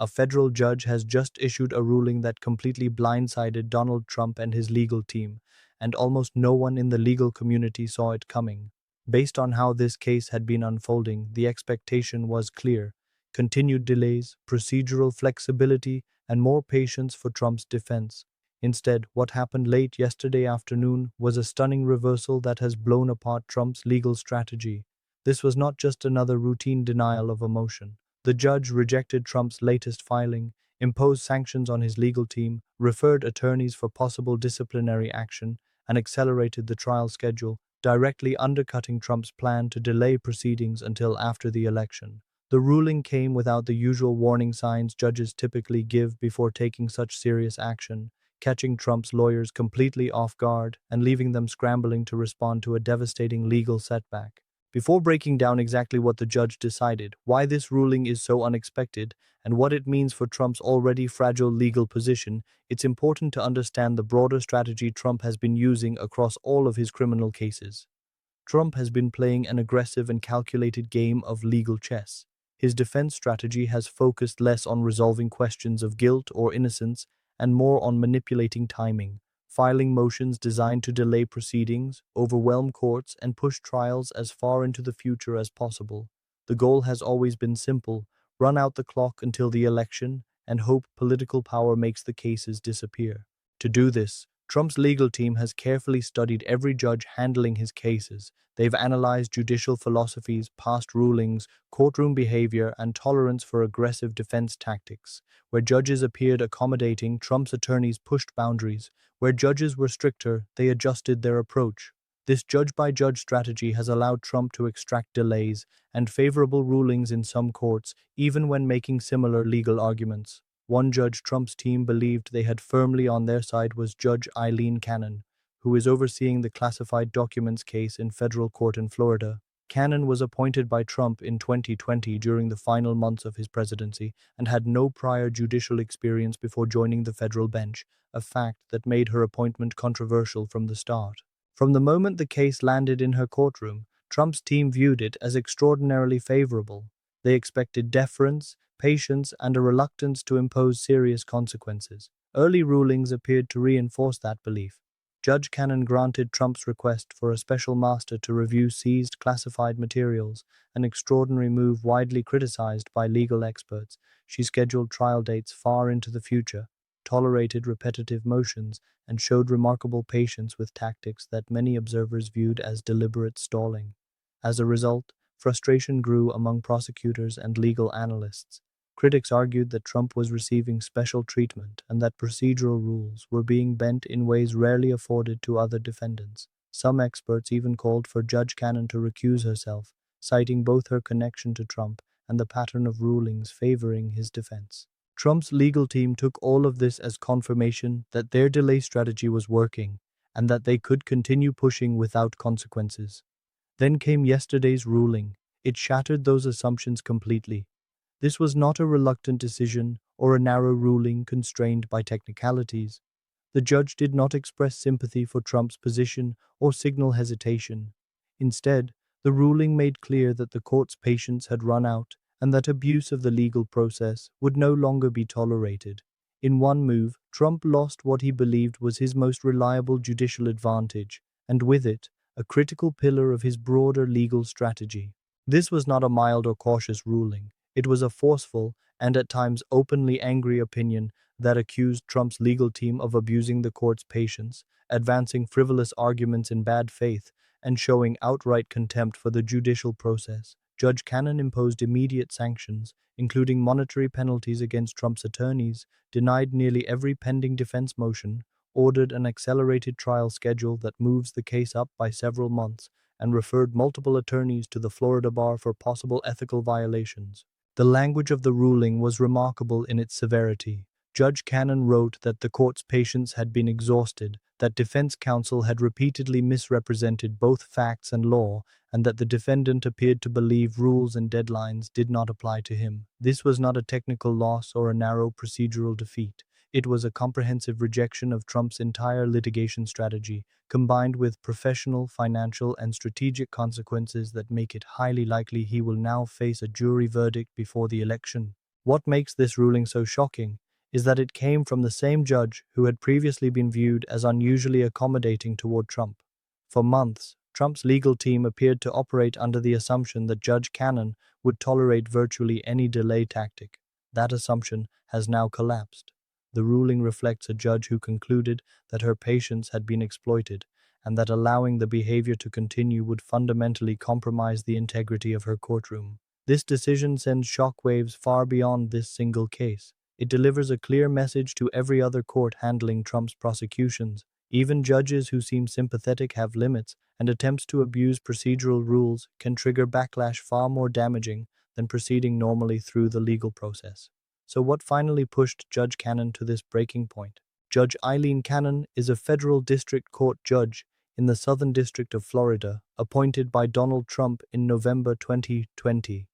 A federal judge has just issued a ruling that completely blindsided Donald Trump and his legal team, and almost no one in the legal community saw it coming. Based on how this case had been unfolding, the expectation was clear: continued delays, procedural flexibility, and more patience for Trump's defense. Instead, what happened late yesterday afternoon was a stunning reversal that has blown apart Trump's legal strategy. This was not just another routine denial of a motion. The judge rejected Trump's latest filing, imposed sanctions on his legal team, referred attorneys for possible disciplinary action, and accelerated the trial schedule, directly undercutting Trump's plan to delay proceedings until after the election. The ruling came without the usual warning signs judges typically give before taking such serious action, catching Trump's lawyers completely off guard and leaving them scrambling to respond to a devastating legal setback. Before breaking down exactly what the judge decided, why this ruling is so unexpected, and what it means for Trump's already fragile legal position, it's important to understand the broader strategy Trump has been using across all of his criminal cases. Trump has been playing an aggressive and calculated game of legal chess. His defense strategy has focused less on resolving questions of guilt or innocence and more on manipulating timing, filing motions designed to delay proceedings, overwhelm courts, and push trials as far into the future as possible. The goal has always been simple: run out the clock until the election and hope political power makes the cases disappear. To do this, Trump's legal team has carefully studied every judge handling his cases. They've analyzed judicial philosophies, past rulings, courtroom behavior, and tolerance for aggressive defense tactics. Where judges appeared accommodating, Trump's attorneys pushed boundaries. Where judges were stricter, they adjusted their approach. This judge-by-judge strategy has allowed Trump to extract delays and favorable rulings in some courts, even when making similar legal arguments. One judge Trump's team believed they had firmly on their side was Judge Eileen Cannon, who is overseeing the classified documents case in federal court in Florida. Cannon was appointed by Trump in 2020 during the final months of his presidency and had no prior judicial experience before joining the federal bench, a fact that made her appointment controversial from the start. From the moment the case landed in her courtroom, Trump's team viewed it as extraordinarily favorable. They expected deference, patience, and a reluctance to impose serious consequences. Early rulings appeared to reinforce that belief. Judge Cannon granted Trump's request for a special master to review seized classified materials, an extraordinary move widely criticized by legal experts. She scheduled trial dates far into the future, tolerated repetitive motions, and showed remarkable patience with tactics that many observers viewed as deliberate stalling. As a result, frustration grew among prosecutors and legal analysts. Critics argued that Trump was receiving special treatment and that procedural rules were being bent in ways rarely afforded to other defendants. Some experts even called for Judge Cannon to recuse herself, citing both her connection to Trump and the pattern of rulings favoring his defense. Trump's legal team took all of this as confirmation that their delay strategy was working and that they could continue pushing without consequences. Then came yesterday's ruling. It shattered those assumptions completely. This was not a reluctant decision or a narrow ruling constrained by technicalities. The judge did not express sympathy for Trump's position or signal hesitation. Instead, the ruling made clear that the court's patience had run out and that abuse of the legal process would no longer be tolerated. In one move, Trump lost what he believed was his most reliable judicial advantage, and with it, a critical pillar of his broader legal strategy. This was not a mild or cautious ruling. It was a forceful and at times openly angry opinion that accused Trump's legal team of abusing the court's patience, advancing frivolous arguments in bad faith, and showing outright contempt for the judicial process. Judge Cannon imposed immediate sanctions, including monetary penalties against Trump's attorneys, denied nearly every pending defense motion, ordered an accelerated trial schedule that moves the case up by several months, and referred multiple attorneys to the Florida bar for possible ethical violations. The language of the ruling was remarkable in its severity. Judge Cannon wrote that the court's patience had been exhausted, that defense counsel had repeatedly misrepresented both facts and law, and that the defendant appeared to believe rules and deadlines did not apply to him. This was not a technical loss or a narrow procedural defeat. It was a comprehensive rejection of Trump's entire litigation strategy, combined with professional, financial, and strategic consequences that make it highly likely he will now face a jury verdict before the election. What makes this ruling so shocking is that it came from the same judge who had previously been viewed as unusually accommodating toward Trump. For months, Trump's legal team appeared to operate under the assumption that Judge Cannon would tolerate virtually any delay tactic. That assumption has now collapsed. The ruling reflects a judge who concluded that her patience had been exploited and that allowing the behavior to continue would fundamentally compromise the integrity of her courtroom. This decision sends shockwaves far beyond this single case. It delivers a clear message to every other court handling Trump's prosecutions. Even judges who seem sympathetic have limits, and attempts to abuse procedural rules can trigger backlash far more damaging than proceeding normally through the legal process. So what finally pushed Judge Cannon to this breaking point? Judge Eileen Cannon is a federal district court judge in the Southern District of Florida, appointed by Donald Trump in November 2020.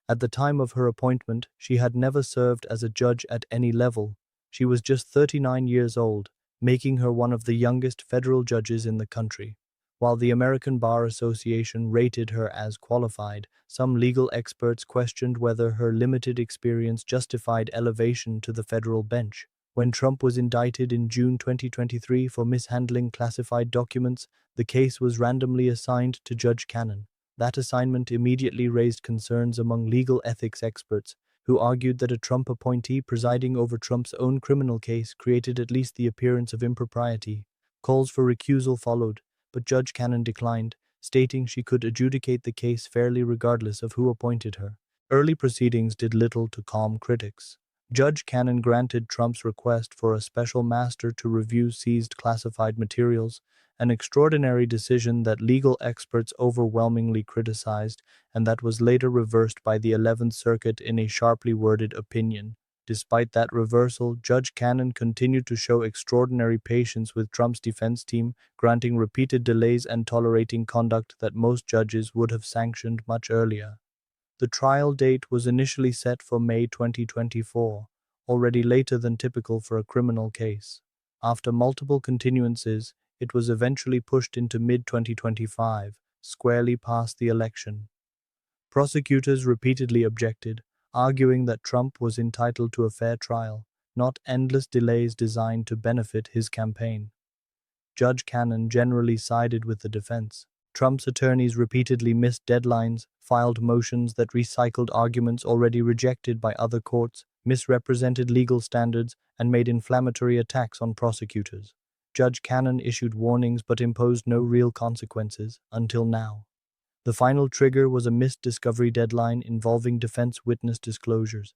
At the time of her appointment, she had never served as a judge at any level. She was just 39 years old, making her one of the youngest federal judges in the country. While the American Bar Association rated her as qualified, some legal experts questioned whether her limited experience justified elevation to the federal bench. When Trump was indicted in June 2023 for mishandling classified documents, the case was randomly assigned to Judge Cannon. That assignment immediately raised concerns among legal ethics experts, who argued that a Trump appointee presiding over Trump's own criminal case created at least the appearance of impropriety. Calls for recusal followed, but Judge Cannon declined, stating she could adjudicate the case fairly regardless of who appointed her. Early proceedings did little to calm critics. Judge Cannon granted Trump's request for a special master to review seized classified materials, an extraordinary decision that legal experts overwhelmingly criticized and that was later reversed by the 11th Circuit in a sharply worded opinion. Despite that reversal, Judge Cannon continued to show extraordinary patience with Trump's defense team, granting repeated delays and tolerating conduct that most judges would have sanctioned much earlier. The trial date was initially set for May 2024, already later than typical for a criminal case. After multiple continuances, it was eventually pushed into mid-2025, squarely past the election. Prosecutors repeatedly objected, arguing that Trump was entitled to a fair trial, not endless delays designed to benefit his campaign. Judge Cannon generally sided with the defense. Trump's attorneys repeatedly missed deadlines, filed motions that recycled arguments already rejected by other courts, misrepresented legal standards, and made inflammatory attacks on prosecutors. Judge Cannon issued warnings but imposed no real consequences, until now. The final trigger was a missed discovery deadline involving defense witness disclosures.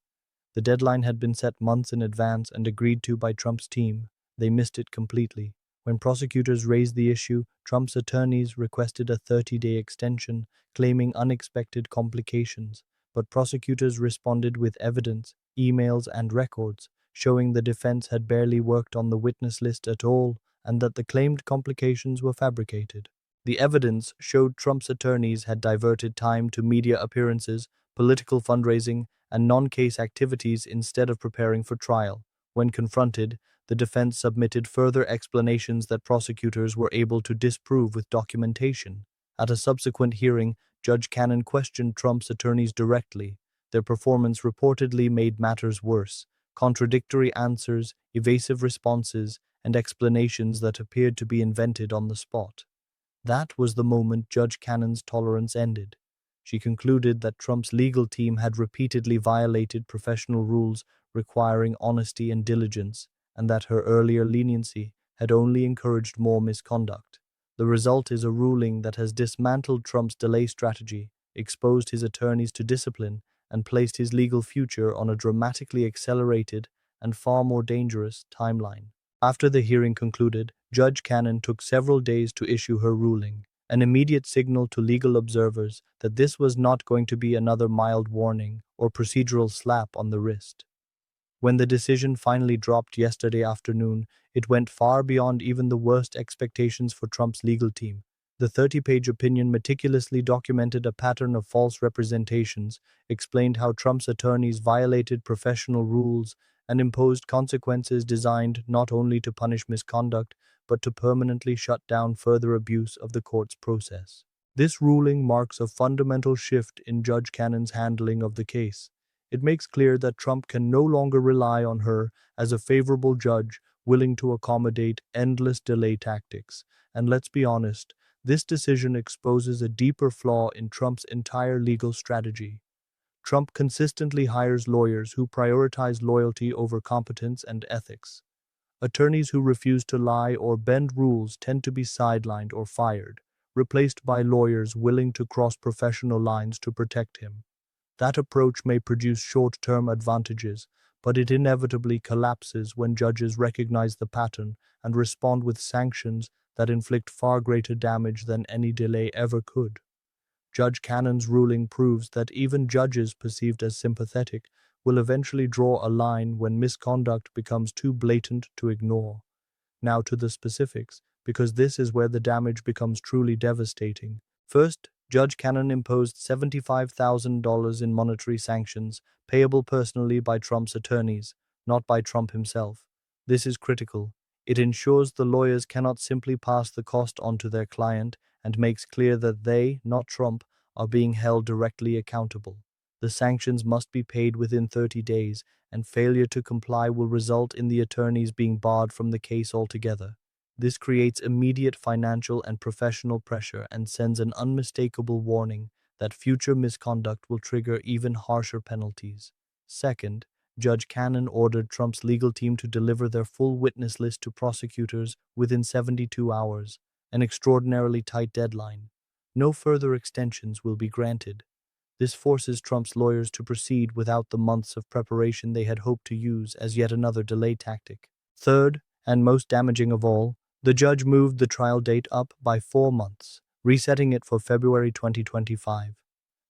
The deadline had been set months in advance and agreed to by Trump's team. They missed it completely. When prosecutors raised the issue, Trump's attorneys requested a 30-day extension, claiming unexpected complications, but prosecutors responded with evidence, emails, and records, showing the defense had barely worked on the witness list at all and that the claimed complications were fabricated. The evidence showed Trump's attorneys had diverted time to media appearances, political fundraising, and non-case activities instead of preparing for trial. When confronted, the defense submitted further explanations that prosecutors were able to disprove with documentation. At a subsequent hearing, Judge Cannon questioned Trump's attorneys directly. Their performance reportedly made matters worse. Contradictory answers, evasive responses, and explanations that appeared to be invented on the spot. That was the moment Judge Cannon's tolerance ended. She concluded that Trump's legal team had repeatedly violated professional rules requiring honesty and diligence, and that her earlier leniency had only encouraged more misconduct. The result is a ruling that has dismantled Trump's delay strategy, exposed his attorneys to discipline, and placed his legal future on a dramatically accelerated and far more dangerous timeline. After the hearing concluded, Judge Cannon took several days to issue her ruling, an immediate signal to legal observers that this was not going to be another mild warning or procedural slap on the wrist. When the decision finally dropped yesterday afternoon, it went far beyond even the worst expectations for Trump's legal team. The 30-page opinion meticulously documented a pattern of false representations, explained how Trump's attorneys violated professional rules, and imposed consequences designed not only to punish misconduct, but to permanently shut down further abuse of the court's process. This ruling marks a fundamental shift in Judge Cannon's handling of the case. It makes clear that Trump can no longer rely on her as a favorable judge willing to accommodate endless delay tactics. And let's be honest, this decision exposes a deeper flaw in Trump's entire legal strategy. Trump consistently hires lawyers who prioritize loyalty over competence and ethics. Attorneys who refuse to lie or bend rules tend to be sidelined or fired, replaced by lawyers willing to cross professional lines to protect him. That approach may produce short-term advantages, but it inevitably collapses when judges recognize the pattern and respond with sanctions that inflict far greater damage than any delay ever could. Judge Cannon's ruling proves that even judges perceived as sympathetic will eventually draw a line when misconduct becomes too blatant to ignore. Now to the specifics, because this is where the damage becomes truly devastating. First, Judge Cannon imposed $75,000 in monetary sanctions, payable personally by Trump's attorneys, not by Trump himself. This is critical. It ensures the lawyers cannot simply pass the cost on to their client and makes clear that they, not Trump, are being held directly accountable. The sanctions must be paid within 30 days, and failure to comply will result in the attorneys being barred from the case altogether. This creates immediate financial and professional pressure and sends an unmistakable warning that future misconduct will trigger even harsher penalties. Second, Judge Cannon ordered Trump's legal team to deliver their full witness list to prosecutors within 72 hours, an extraordinarily tight deadline. No further extensions will be granted. This forces Trump's lawyers to proceed without the months of preparation they had hoped to use as yet another delay tactic. Third, and most damaging of all, the judge moved the trial date up by 4 months, resetting it for February 2025.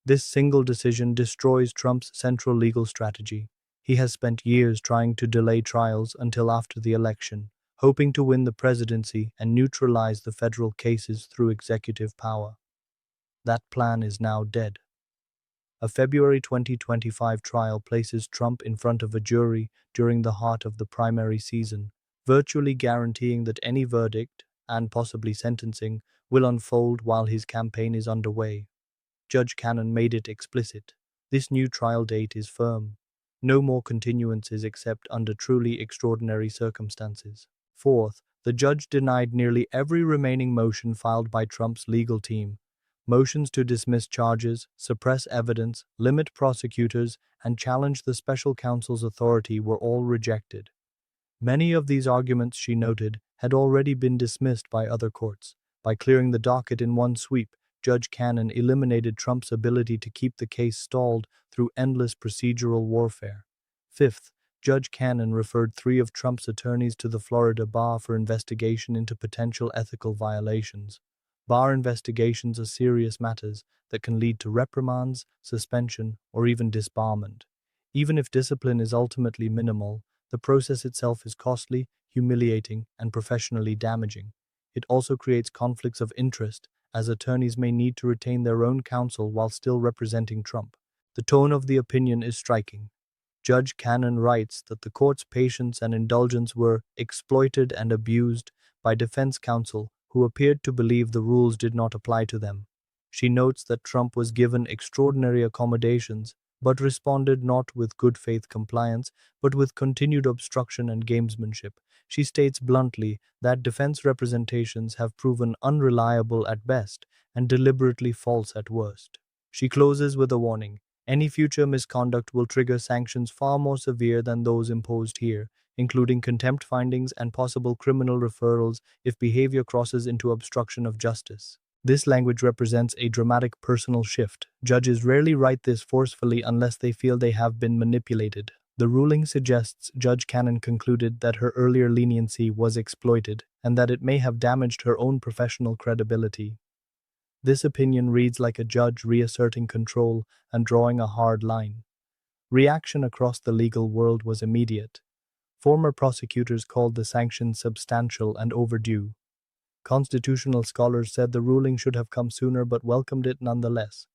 This single decision destroys Trump's central legal strategy. He has spent years trying to delay trials until after the election, hoping to win the presidency and neutralize the federal cases through executive power. That plan is now dead. A February 2025 trial places Trump in front of a jury during the heart of the primary season, virtually guaranteeing that any verdict, and possibly sentencing, will unfold while his campaign is underway. Judge Cannon made it explicit. This new trial date is firm. No more continuances except under truly extraordinary circumstances. Fourth, the judge denied nearly every remaining motion filed by Trump's legal team. Motions to dismiss charges, suppress evidence, limit prosecutors, and challenge the special counsel's authority were all rejected. Many of these arguments, she noted, had already been dismissed by other courts. By clearing the docket in one sweep, Judge Cannon eliminated Trump's ability to keep the case stalled through endless procedural warfare. Fifth, Judge Cannon referred 3 of Trump's attorneys to the Florida bar for investigation into potential ethical violations. Bar investigations are serious matters that can lead to reprimands, suspension, or even disbarment. Even if discipline is ultimately minimal, the process itself is costly, humiliating, and professionally damaging. It also creates conflicts of interest, as attorneys may need to retain their own counsel while still representing Trump. The tone of the opinion is striking. Judge Cannon writes that the court's patience and indulgence were exploited and abused by defense counsel who appeared to believe the rules did not apply to them. She notes that Trump was given extraordinary accommodations, but responded not with good faith compliance, but with continued obstruction and gamesmanship. She states bluntly that defense representations have proven unreliable at best and deliberately false at worst. She closes with a warning. Any future misconduct will trigger sanctions far more severe than those imposed here, including contempt findings and possible criminal referrals if behavior crosses into obstruction of justice. This language represents a dramatic personal shift. Judges rarely write this forcefully unless they feel they have been manipulated. The ruling suggests Judge Cannon concluded that her earlier leniency was exploited and that it may have damaged her own professional credibility. This opinion reads like a judge reasserting control and drawing a hard line. Reaction across the legal world was immediate. Former prosecutors called the sanctions substantial and overdue. Constitutional scholars said the ruling should have come sooner but welcomed it nonetheless.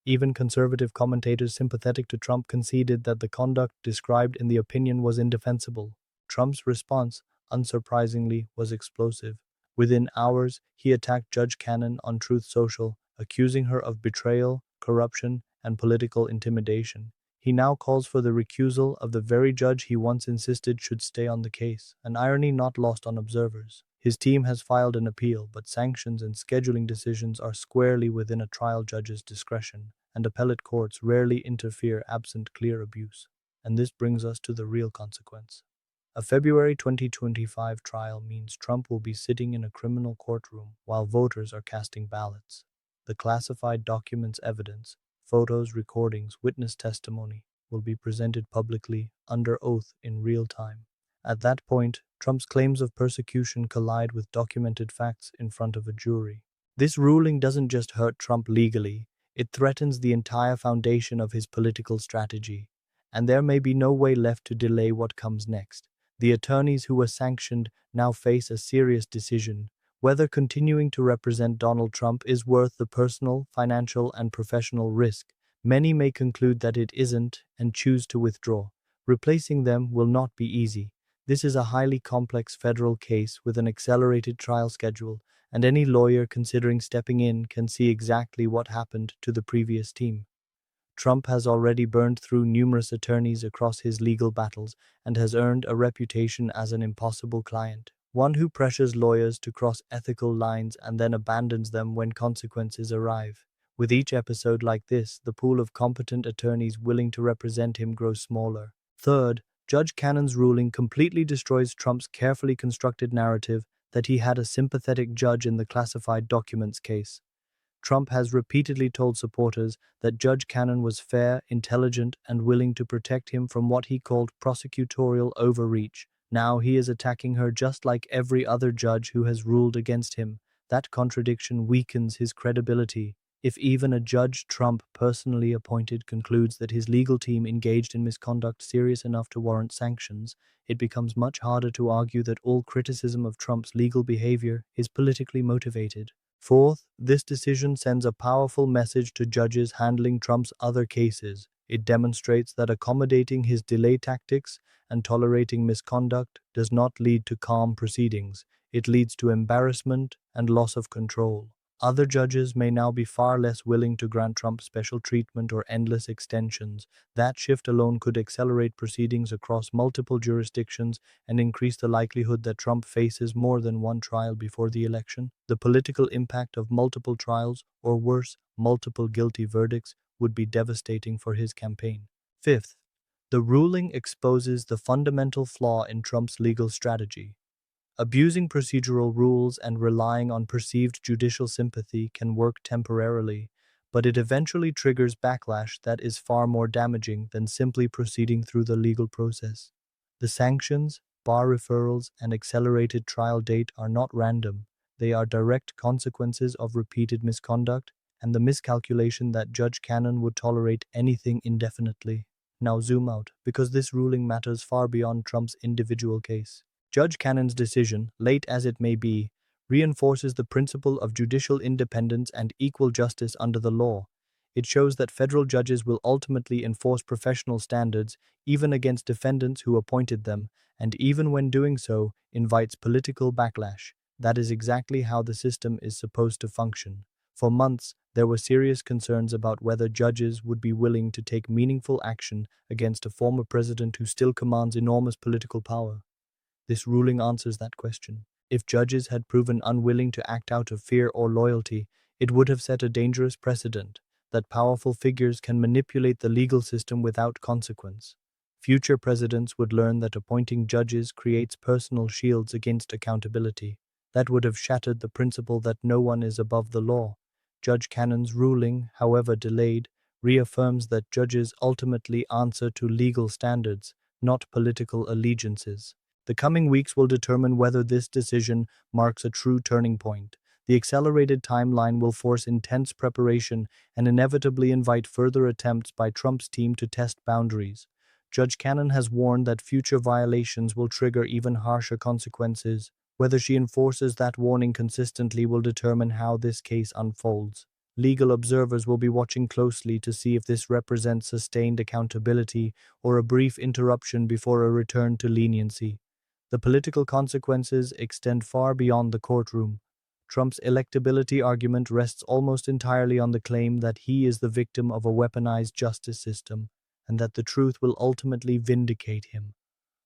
Even conservative commentators sympathetic to Trump conceded that the conduct described in the opinion was indefensible. Trump's response, unsurprisingly, was explosive. Within hours, he attacked Judge Cannon on Truth Social, accusing her of betrayal, corruption, and political intimidation. He now calls for the recusal of the very judge he once insisted should stay on the case, an irony not lost on observers. His team has filed an appeal, but sanctions and scheduling decisions are squarely within a trial judge's discretion, and appellate courts rarely interfere absent clear abuse. And this brings us to the real consequence. A February 2025 trial means Trump will be sitting in a criminal courtroom while voters are casting ballots. The classified documents evidence, photos, recordings, witness testimony, will be presented publicly, under oath, in real time. At that point, Trump's claims of persecution collide with documented facts in front of a jury. This ruling doesn't just hurt Trump legally, it threatens the entire foundation of his political strategy. And there may be no way left to delay what comes next. The attorneys who were sanctioned now face a serious decision: whether continuing to represent Donald Trump is worth the personal, financial, and professional risk. Many may conclude that it isn't and choose to withdraw. Replacing them will not be easy. This is a highly complex federal case with an accelerated trial schedule, and any lawyer considering stepping in can see exactly what happened to the previous team. Trump has already burned through numerous attorneys across his legal battles and has earned a reputation as an impossible client, one who pressures lawyers to cross ethical lines and then abandons them when consequences arrive. With each episode like this, the pool of competent attorneys willing to represent him grows smaller. Third, Judge Cannon's ruling completely destroys Trump's carefully constructed narrative that he had a sympathetic judge in the classified documents case. Trump has repeatedly told supporters that Judge Cannon was fair, intelligent, and willing to protect him from what he called prosecutorial overreach. Now he is attacking her just like every other judge who has ruled against him. That contradiction weakens his credibility. If even a judge Trump personally appointed concludes that his legal team engaged in misconduct serious enough to warrant sanctions, it becomes much harder to argue that all criticism of Trump's legal behavior is politically motivated. Fourth, this decision sends a powerful message to judges handling Trump's other cases. It demonstrates that accommodating his delay tactics and tolerating misconduct does not lead to calm proceedings. It leads to embarrassment and loss of control. Other judges may now be far less willing to grant Trump special treatment or endless extensions. That shift alone could accelerate proceedings across multiple jurisdictions and increase the likelihood that Trump faces more than one trial before the election. The political impact of multiple trials, or worse, multiple guilty verdicts, would be devastating for his campaign. Fifth, the ruling exposes the fundamental flaw in Trump's legal strategy. Abusing procedural rules and relying on perceived judicial sympathy can work temporarily, but it eventually triggers backlash that is far more damaging than simply proceeding through the legal process. The sanctions, bar referrals, and accelerated trial date are not random. They are direct consequences of repeated misconduct and the miscalculation that Judge Cannon would tolerate anything indefinitely. Now zoom out, because this ruling matters far beyond Trump's individual case. Judge Cannon's decision, late as it may be, reinforces the principle of judicial independence and equal justice under the law. It shows that federal judges will ultimately enforce professional standards even against defendants who appointed them, and even when doing so, invites political backlash. That is exactly how the system is supposed to function. For months, there were serious concerns about whether judges would be willing to take meaningful action against a former president who still commands enormous political power. This ruling answers that question. If judges had proven unwilling to act out of fear or loyalty, it would have set a dangerous precedent that powerful figures can manipulate the legal system without consequence. Future presidents would learn that appointing judges creates personal shields against accountability. That would have shattered the principle that no one is above the law. Judge Cannon's ruling, however delayed, reaffirms that judges ultimately answer to legal standards, not political allegiances. The coming weeks will determine whether this decision marks a true turning point. The accelerated timeline will force intense preparation and inevitably invite further attempts by Trump's team to test boundaries. Judge Cannon has warned that future violations will trigger even harsher consequences. Whether she enforces that warning consistently will determine how this case unfolds. Legal observers will be watching closely to see if this represents sustained accountability or a brief interruption before a return to leniency. The political consequences extend far beyond the courtroom. Trump's electability argument rests almost entirely on the claim that he is the victim of a weaponized justice system. and that the truth will ultimately vindicate him.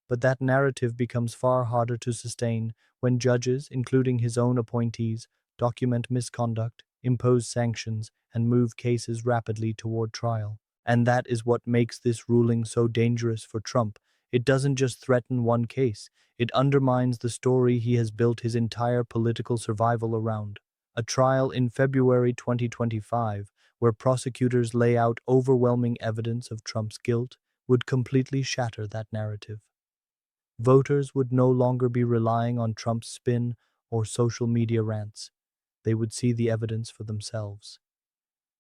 But that narrative becomes far harder to sustain when judges, including his own appointees, document misconduct, impose sanctions, and move cases rapidly toward trial. And that is what makes this ruling so dangerous for Trump. It doesn't just threaten one case, it undermines the story he has built his entire political survival around. A trial in February 2025, where prosecutors lay out overwhelming evidence of Trump's guilt, would completely shatter that narrative. Voters would no longer be relying on Trump's spin or social media rants. They would see the evidence for themselves.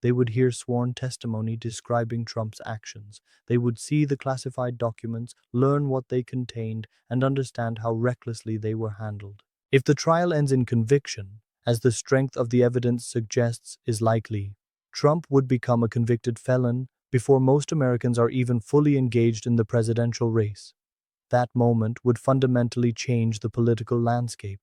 They would hear sworn testimony describing Trump's actions. They would see the classified documents, learn what they contained, and understand how recklessly they were handled. If the trial ends in conviction, as the strength of the evidence suggests is likely, Trump would become a convicted felon before most Americans are even fully engaged in the presidential race. That moment would fundamentally change the political landscape.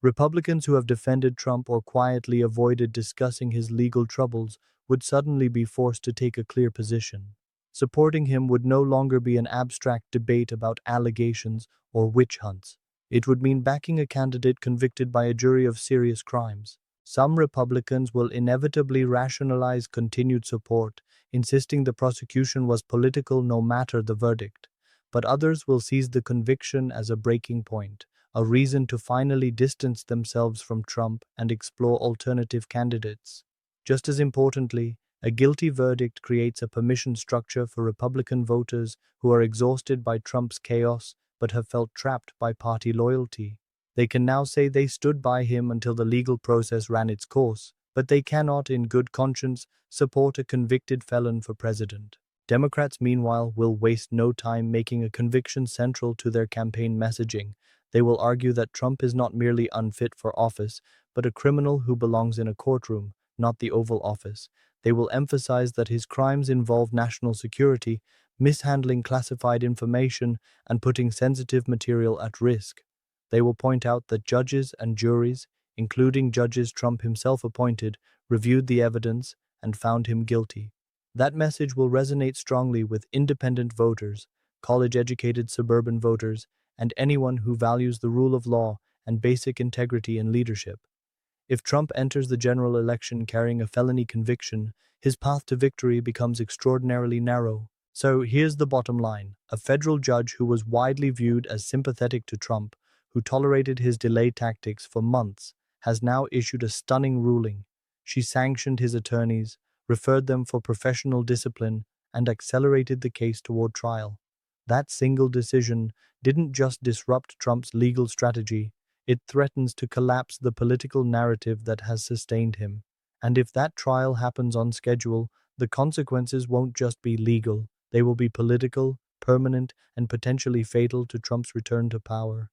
Republicans who have defended Trump or quietly avoided discussing his legal troubles would suddenly be forced to take a clear position. Supporting him would no longer be an abstract debate about allegations or witch hunts. It would mean backing a candidate convicted by a jury of serious crimes. Some Republicans will inevitably rationalize continued support, insisting the prosecution was political no matter the verdict. But others will seize the conviction as a breaking point, a reason to finally distance themselves from Trump and explore alternative candidates. Just as importantly, a guilty verdict creates a permission structure for Republican voters who are exhausted by Trump's chaos but have felt trapped by party loyalty. They can now say they stood by him until the legal process ran its course, but they cannot, in good conscience, support a convicted felon for president. Democrats, meanwhile, will waste no time making a conviction central to their campaign messaging. They will argue that Trump is not merely unfit for office, but a criminal who belongs in a courtroom, not the Oval Office. They will emphasize that his crimes involve national security, mishandling classified information, and putting sensitive material at risk. They will point out that judges and juries, including judges Trump himself appointed, reviewed the evidence and found him guilty. That message will resonate strongly with independent voters, college-educated suburban voters, and anyone who values the rule of law and basic integrity in leadership. If Trump enters the general election carrying a felony conviction, his path to victory becomes extraordinarily narrow. So here's the bottom line. A federal judge who was widely viewed as sympathetic to Trump, who tolerated his delay tactics for months, has now issued a stunning ruling. She sanctioned his attorneys, referred them for professional discipline, and accelerated the case toward trial. That single decision didn't just disrupt Trump's legal strategy, it threatens to collapse the political narrative that has sustained him. And if that trial happens on schedule, the consequences won't just be legal, they will be political, permanent, and potentially fatal to Trump's return to power.